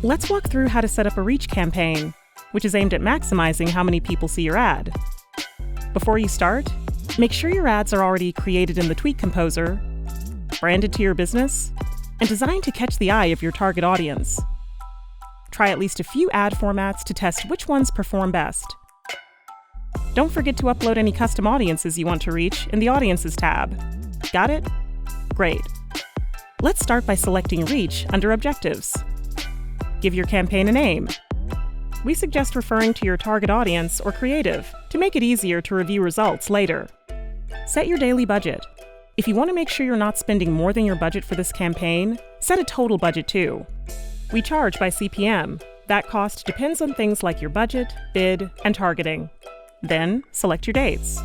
Let's walk through how to set up a reach campaign, which is aimed at maximizing how many people see your ad. Before you start, make sure your ads are already created in the Tweet Composer, branded to your business, and designed to catch the eye of your target audience. Try at least a few ad formats to test which ones perform best. Don't forget to upload any custom audiences you want to reach in the Audiences tab. Got it? Great. Let's start by selecting Reach under Objectives. Give your campaign a name. We suggest referring to your target audience or creative to make it easier to review results later. Set your daily budget. If you want to make sure you're not spending more than your budget for this campaign, set a total budget too. We charge by CPM. That cost depends on things like your budget, bid, and targeting. Then, select your dates.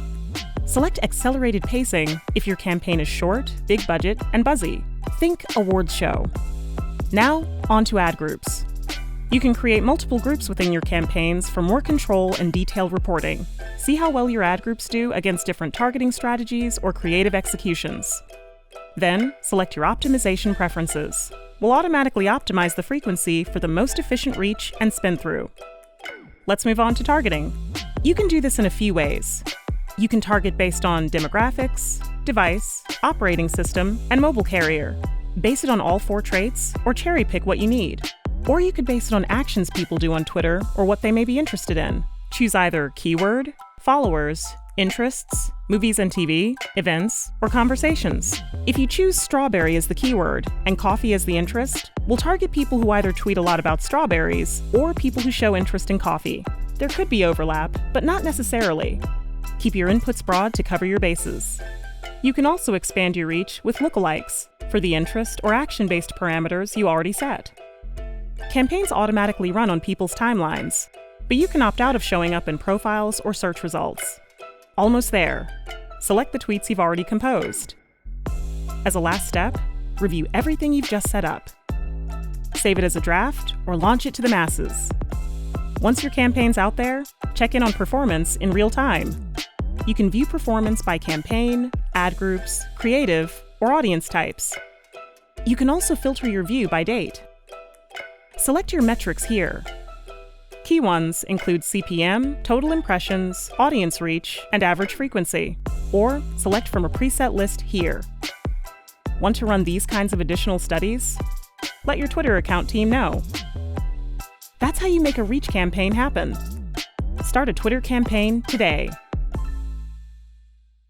Select accelerated pacing if your campaign is short, big budget, and buzzy. Think awards show. Now, on to ad groups. You can create multiple groups within your campaigns for more control and detailed reporting. See how well your ad groups do against different targeting strategies or creative executions. Then, select your optimization preferences. We'll automatically optimize the frequency for the most efficient reach and spend through. Let's move on to targeting. You can do this in a few ways. You can target based on demographics, device, operating system, and mobile carrier. Base it on all 4 traits, or cherry pick what you need. Or you could base it on actions people do on Twitter or what they may be interested in. Choose either keyword, followers, interests, movies and TV, events, or conversations. If you choose strawberry as the keyword and coffee as the interest, we'll target people who either tweet a lot about strawberries or people who show interest in coffee. There could be overlap, but not necessarily. Keep your inputs broad to cover your bases. You can also expand your reach with lookalikes for the interest or action-based parameters you already set. Campaigns automatically run on people's timelines, but you can opt out of showing up in profiles or search results. Almost there. Select the tweets you've already composed. As a last step, review everything you've just set up. Save it as a draft or launch it to the masses. Once your campaign's out there, check in on performance in real time. You can view performance by campaign, ad groups, creative, or audience types. You can also filter your view by date. Select your metrics here. Key ones include CPM, total impressions, audience reach, and average frequency. Or select from a preset list here. Want to run these kinds of additional studies? Let your Twitter account team know. That's how you make a reach campaign happen. Start a Twitter campaign today.